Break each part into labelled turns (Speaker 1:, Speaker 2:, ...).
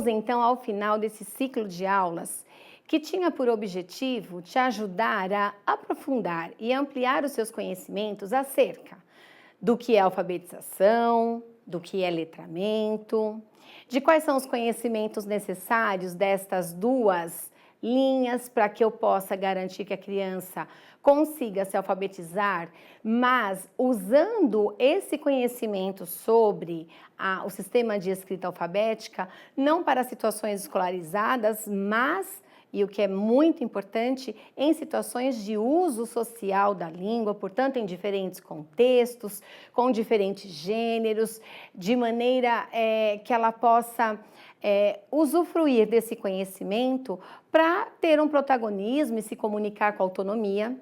Speaker 1: Chegamos então ao final desse ciclo de aulas que tinha por objetivo te ajudar a aprofundar e ampliar os seus conhecimentos acerca do que é alfabetização, do que é letramento, de quais são os conhecimentos necessários destas duas linhas para que eu possa garantir que a criança consiga se alfabetizar, mas usando esse conhecimento sobre o sistema de escrita alfabética, não para situações escolarizadas, mas, e o que é muito importante, em situações de uso social da língua, portanto, em diferentes contextos, com diferentes gêneros, de maneira que ela possa usufruir desse conhecimento para ter um protagonismo e se comunicar com autonomia.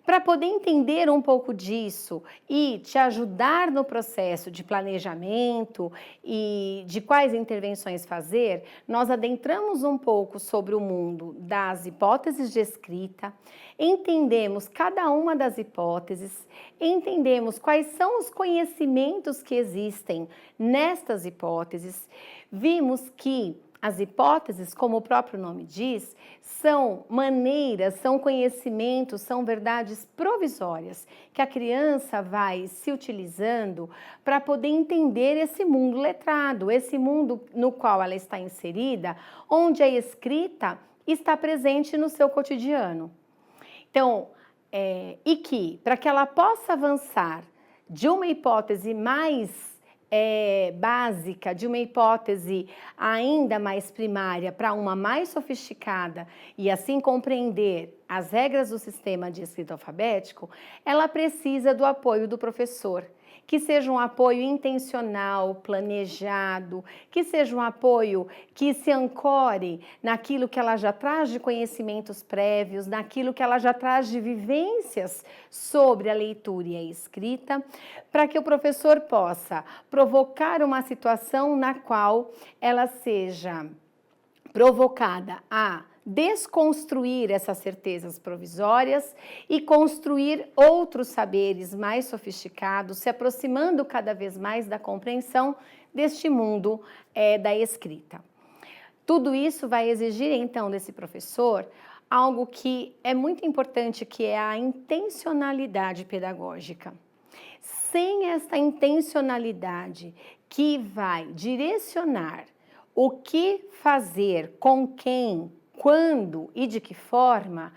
Speaker 1: Para poder entender um pouco disso e te ajudar no processo de planejamento e de quais intervenções fazer, nós adentramos um pouco sobre o mundo das hipóteses de escrita, entendemos cada uma das hipóteses, entendemos quais são os conhecimentos que existem nestas hipóteses, vimos que as hipóteses, como o próprio nome diz, são maneiras, são conhecimentos, são verdades provisórias que a criança vai se utilizando para poder entender esse mundo letrado, esse mundo no qual ela está inserida, onde a escrita está presente no seu cotidiano. Então, e que para que ela possa avançar de uma hipótese mais básica, de uma hipótese ainda mais primária para uma mais sofisticada e assim compreender as regras do sistema de escrita alfabético, ela precisa do apoio do professor, que seja um apoio intencional, planejado, que seja um apoio que se ancore naquilo que ela já traz de conhecimentos prévios, naquilo que ela já traz de vivências sobre a leitura e a escrita, para que o professor possa provocar uma situação na qual ela seja provocada a desconstruir essas certezas provisórias e construir outros saberes mais sofisticados, se aproximando cada vez mais da compreensão deste mundo da escrita. Tudo isso vai exigir, então, desse professor algo que é muito importante, que é a intencionalidade pedagógica. Sem esta intencionalidade que vai direcionar o que fazer, com quem, quando e de que forma,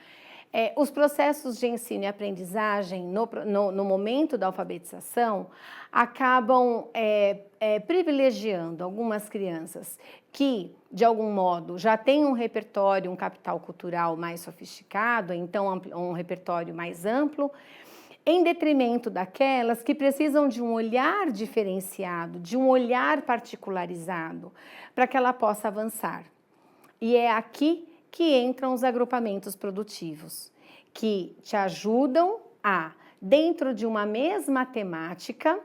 Speaker 1: os processos de ensino e aprendizagem no momento da alfabetização acabam privilegiando algumas crianças que, de algum modo, já têm um repertório, um capital cultural mais sofisticado, então um repertório mais amplo, em detrimento daquelas que precisam de um olhar diferenciado, de um olhar particularizado, para que ela possa avançar. E é aqui que entram os agrupamentos produtivos, que te ajudam a, dentro de uma mesma temática,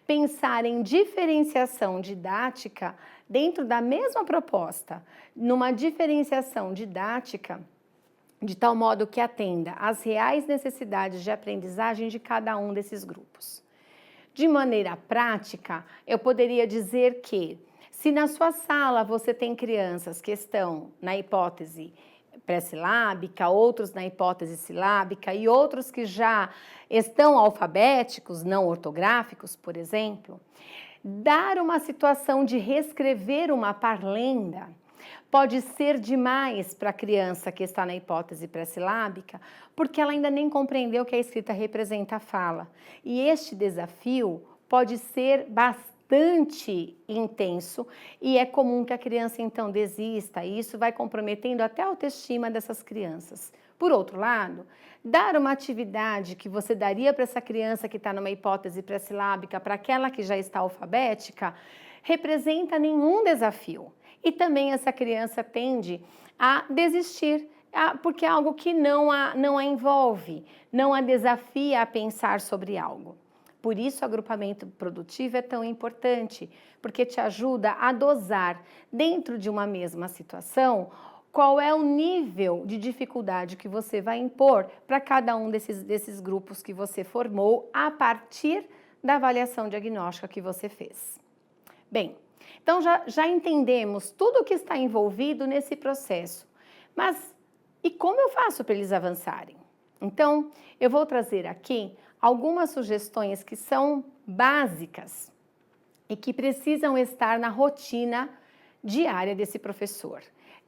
Speaker 1: pensar em diferenciação didática dentro da mesma proposta, numa diferenciação didática de tal modo que atenda às reais necessidades de aprendizagem de cada um desses grupos. De maneira prática, eu poderia dizer que, se na sua sala você tem crianças que estão na hipótese pré-silábica, outros na hipótese silábica e outros que já estão alfabéticos, não ortográficos, por exemplo, dar uma situação de reescrever uma parlenda pode ser demais para a criança que está na hipótese pré-silábica, porque ela ainda nem compreendeu que a escrita representa a fala. E este desafio pode ser bastante intenso e é comum que a criança então desista, e isso vai comprometendo até a autoestima dessas crianças. Por outro lado, dar uma atividade que você daria para essa criança que está numa hipótese pré-silábica para aquela que já está alfabética, representa nenhum desafio. E também essa criança tende a desistir, porque é algo que não a envolve, não a desafia a pensar sobre algo. Por isso, o agrupamento produtivo é tão importante, porque te ajuda a dosar, dentro de uma mesma situação, qual é o nível de dificuldade que você vai impor para cada um desses grupos que você formou a partir da avaliação diagnóstica que você fez. Bem, Então, já entendemos tudo o que está envolvido nesse processo. Mas e como eu faço para eles avançarem? Então, eu vou trazer aqui algumas sugestões que são básicas e que precisam estar na rotina diária desse professor,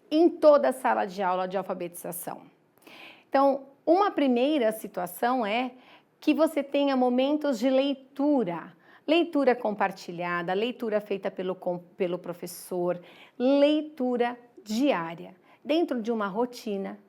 Speaker 1: em toda a sala de aula de alfabetização. Então, uma primeira situação é que você tenha momentos de leitura. Leitura compartilhada, leitura feita pelo professor, leitura diária. Dentro de uma rotina,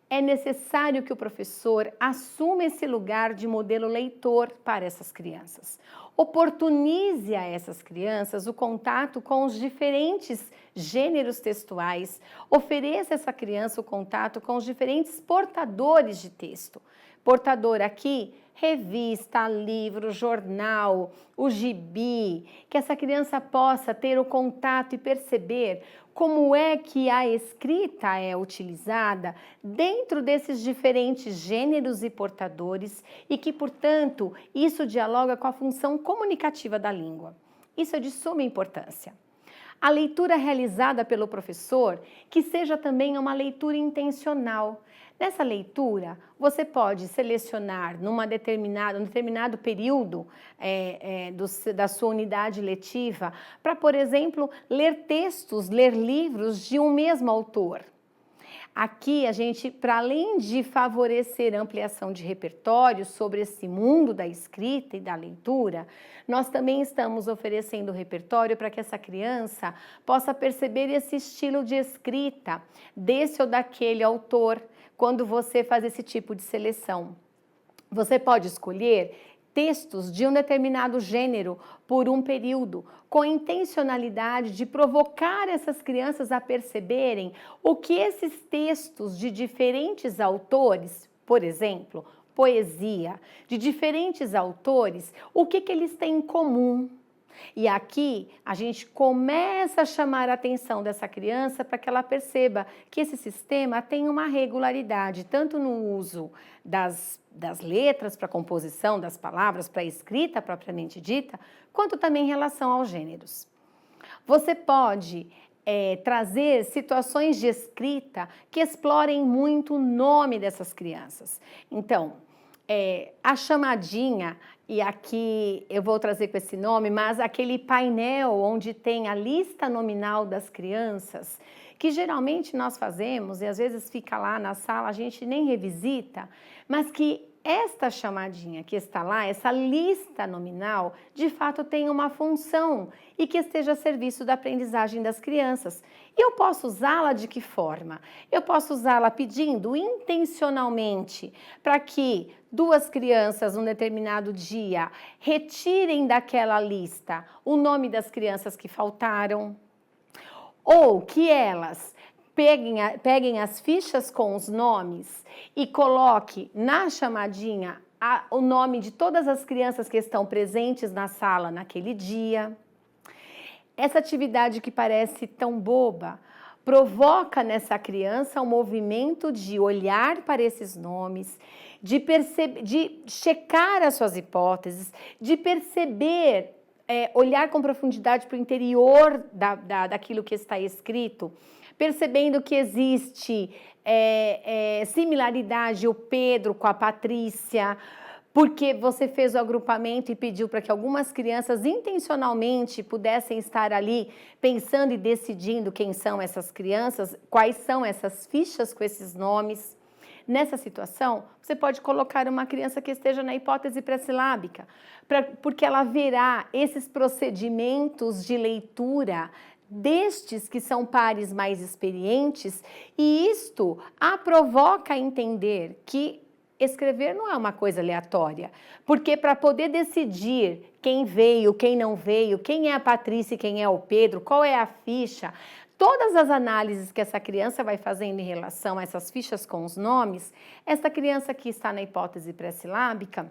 Speaker 1: é necessário que o professor assuma esse lugar de modelo leitor para essas crianças. Oportunize a essas crianças o contato com os diferentes gêneros textuais, ofereça a essa criança o contato com os diferentes portadores de texto. Portador aqui, revista, livro, jornal, o gibi, que essa criança possa ter o contato e perceber como é que a escrita é utilizada dentro desses diferentes gêneros e portadores e que, portanto, isso dialoga com a função comunicativa da língua. Isso é de suma importância. A leitura realizada pelo professor, que seja também uma leitura intencional. Nessa leitura, você pode selecionar um determinado período da sua unidade letiva para, por exemplo, ler textos, ler livros de um mesmo autor. Aqui, a gente, para além de favorecer a ampliação de repertório sobre esse mundo da escrita e da leitura, nós também estamos oferecendo repertório para que essa criança possa perceber esse estilo de escrita desse ou daquele autor, quando você faz esse tipo de seleção. Você pode escolher textos de um determinado gênero por um período, com a intencionalidade de provocar essas crianças a perceberem o que esses textos de diferentes autores, por exemplo, poesia, de diferentes autores, o que eles têm em comum. E aqui a gente começa a chamar a atenção dessa criança para que ela perceba que esse sistema tem uma regularidade, tanto no uso das letras para a composição das palavras, para a escrita propriamente dita, quanto também em relação aos gêneros. Você pode trazer situações de escrita que explorem muito o nome dessas crianças. Então, a chamadinha, e aqui eu vou trazer com esse nome, mas aquele painel onde tem a lista nominal das crianças, que geralmente nós fazemos e às vezes fica lá na sala, a gente nem revisita, mas que esta chamadinha que está lá, essa lista nominal, de fato tem uma função e que esteja a serviço da aprendizagem das crianças. E eu posso usá-la de que forma? Eu posso usá-la pedindo intencionalmente para que duas crianças, num determinado dia, retirem daquela lista o nome das crianças que faltaram, ou que elas peguem as fichas com os nomes e coloque na chamadinha o nome de todas as crianças que estão presentes na sala naquele dia. Essa atividade que parece tão boba provoca nessa criança um movimento de olhar para esses nomes, de checar as suas hipóteses, de perceber, olhar com profundidade para o interior daquilo que está escrito, percebendo que existe similaridade o Pedro com a Patrícia, porque você fez o agrupamento e pediu para que algumas crianças intencionalmente pudessem estar ali pensando e decidindo quem são essas crianças, quais são essas fichas com esses nomes. Nessa situação, você pode colocar uma criança que esteja na hipótese pré-silábica, porque ela verá esses procedimentos de leitura destes que são pares mais experientes, e isto a provoca a entender que escrever não é uma coisa aleatória, porque para poder decidir quem veio, quem não veio, quem é a Patrícia e quem é o Pedro, qual é a ficha, todas as análises que essa criança vai fazendo em relação a essas fichas com os nomes, essa criança que está na hipótese pré-silábica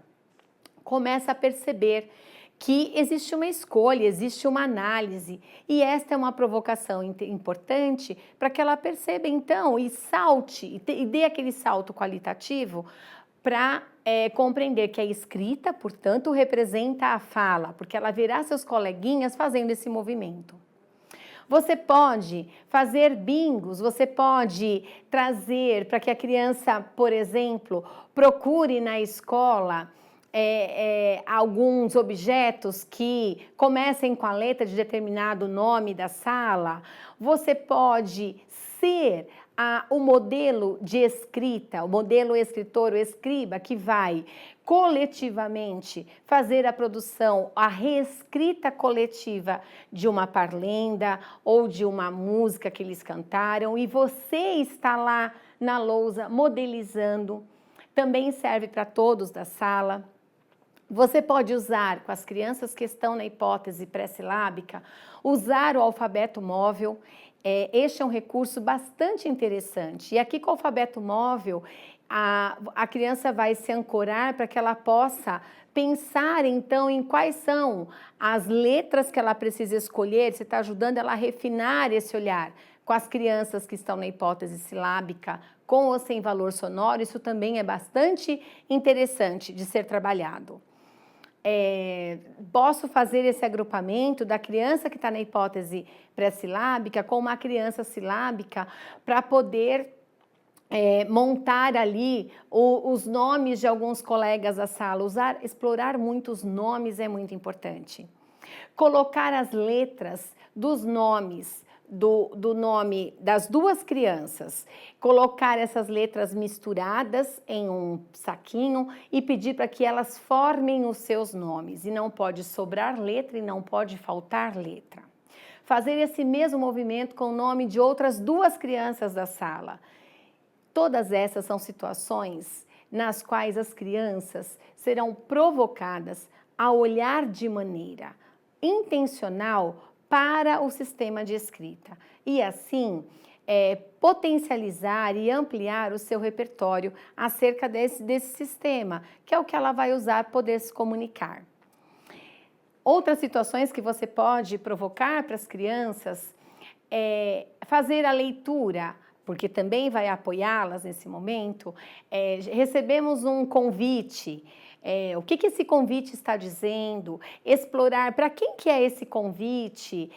Speaker 1: começa a perceber que existe uma escolha, existe uma análise, e esta é uma provocação importante para que ela perceba então e salte, e dê aquele salto qualitativo para compreender que a escrita, portanto, representa a fala, porque ela verá seus coleguinhas fazendo esse movimento. Você pode fazer bingos, você pode trazer para que a criança, por exemplo, procure na escola alguns objetos que comecem com a letra de determinado nome da sala. Você pode ser o modelo de escrita, o modelo escritor, o escriba, que vai coletivamente fazer a produção, a reescrita coletiva de uma parlenda ou de uma música que eles cantaram, e você está lá na lousa modelizando. Também serve para todos da sala. Você pode usar, com as crianças que estão na hipótese pré-silábica, usar o alfabeto móvel. Este é um recurso bastante interessante. E aqui com o alfabeto móvel, a criança vai se ancorar para que ela possa pensar, então, em quais são as letras que ela precisa escolher. Você está ajudando ela a refinar esse olhar. Com as crianças que estão na hipótese silábica, com ou sem valor sonoro, isso também é bastante interessante de ser trabalhado. Posso fazer esse agrupamento da criança que está na hipótese pré-silábica com uma criança silábica para poder montar ali os nomes de alguns colegas da sala. Explorar muitos nomes é muito importante. Colocar as letras dos nomes do nome das duas crianças, colocar essas letras misturadas em um saquinho e pedir para que elas formem os seus nomes. E não pode sobrar letra e não pode faltar letra. Fazer esse mesmo movimento com o nome de outras duas crianças da sala. Todas essas são situações nas quais as crianças serão provocadas a olhar de maneira intencional para o sistema de escrita e assim potencializar e ampliar o seu repertório acerca desse sistema, que é o que ela vai usar para poder se comunicar. Outras situações que você pode provocar para as crianças é fazer a leitura, porque também vai apoiá-las nesse momento. Recebemos um convite. O que esse convite está dizendo, explorar para quem que é esse convite,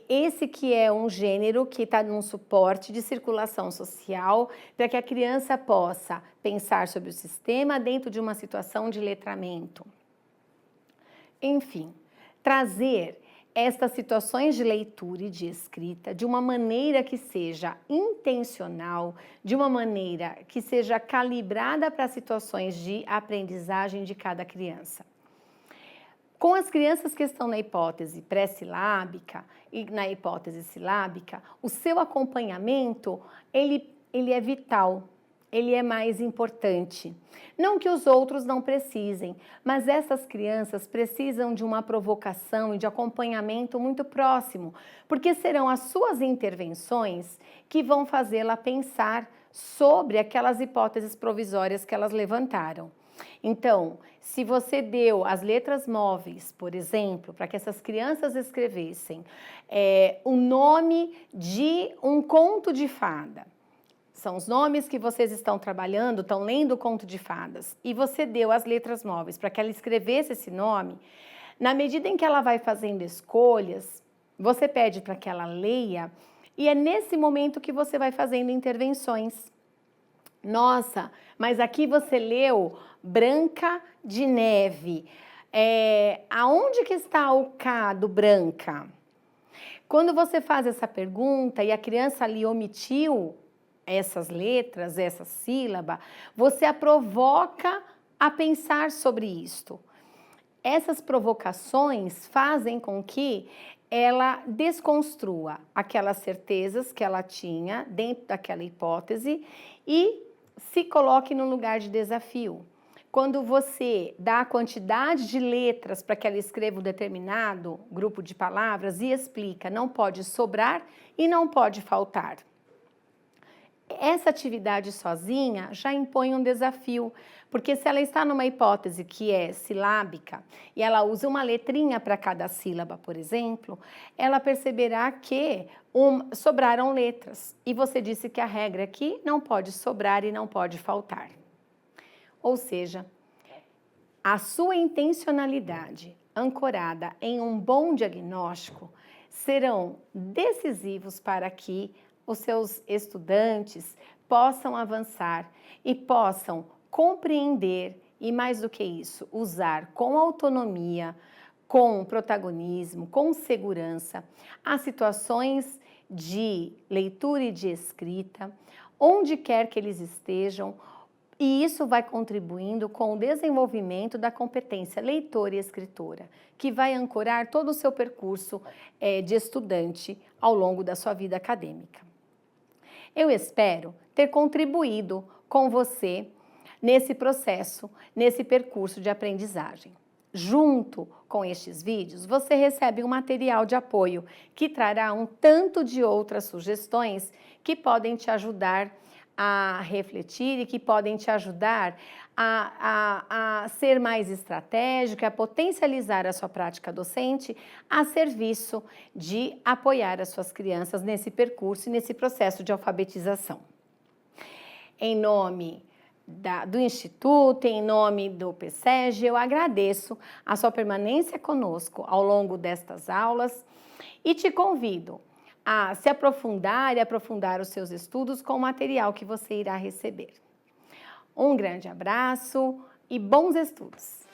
Speaker 1: esse que é um gênero que está num suporte de circulação social, para que a criança possa pensar sobre o sistema dentro de uma situação de letramento. Enfim, trazer estas situações de leitura e de escrita de uma maneira que seja intencional, de uma maneira que seja calibrada para as situações de aprendizagem de cada criança. Com as crianças que estão na hipótese pré-silábica e na hipótese silábica, o seu acompanhamento, ele é vital. Ele é mais importante. Não que os outros não precisem, mas essas crianças precisam de uma provocação e de acompanhamento muito próximo, porque serão as suas intervenções que vão fazê-la pensar sobre aquelas hipóteses provisórias que elas levantaram. Então, se você deu as letras móveis, por exemplo, para que essas crianças escrevessem o nome de um conto de fada, são os nomes que vocês estão trabalhando, estão lendo o conto de fadas, e você deu as letras móveis para que ela escrevesse esse nome, na medida em que ela vai fazendo escolhas, você pede para que ela leia, e é nesse momento que você vai fazendo intervenções. Nossa, mas aqui você leu Branca de Neve. Aonde que está o K do Branca? Quando você faz essa pergunta e a criança ali omitiu essas letras, essa sílaba, você a provoca a pensar sobre isto. Essas provocações fazem com que ela desconstrua aquelas certezas que ela tinha dentro daquela hipótese e se coloque no lugar de desafio. Quando você dá a quantidade de letras para que ela escreva um determinado grupo de palavras e explica, não pode sobrar e não pode faltar. Essa atividade sozinha já impõe um desafio, porque se ela está numa hipótese que é silábica e ela usa uma letrinha para cada sílaba, por exemplo, ela perceberá que sobraram letras. E você disse que a regra aqui não pode sobrar e não pode faltar. Ou seja, a sua intencionalidade ancorada em um bom diagnóstico serão decisivos para que os seus estudantes possam avançar e possam compreender e, mais do que isso, usar com autonomia, com protagonismo, com segurança, as situações de leitura e de escrita, onde quer que eles estejam, e isso vai contribuindo com o desenvolvimento da competência leitora e escritora, que vai ancorar todo o seu percurso de estudante ao longo da sua vida acadêmica. Eu espero ter contribuído com você nesse processo, nesse percurso de aprendizagem. Junto com estes vídeos, você recebe um material de apoio que trará um tanto de outras sugestões que podem te ajudar a refletir e que podem te ajudar a ser mais estratégica, a potencializar a sua prática docente a serviço de apoiar as suas crianças nesse percurso e nesse processo de alfabetização. Em nome do Instituto, em nome do PSEG, eu agradeço a sua permanência conosco ao longo destas aulas e te convido a se aprofundar e aprofundar os seus estudos com o material que você irá receber. Um grande abraço e bons estudos!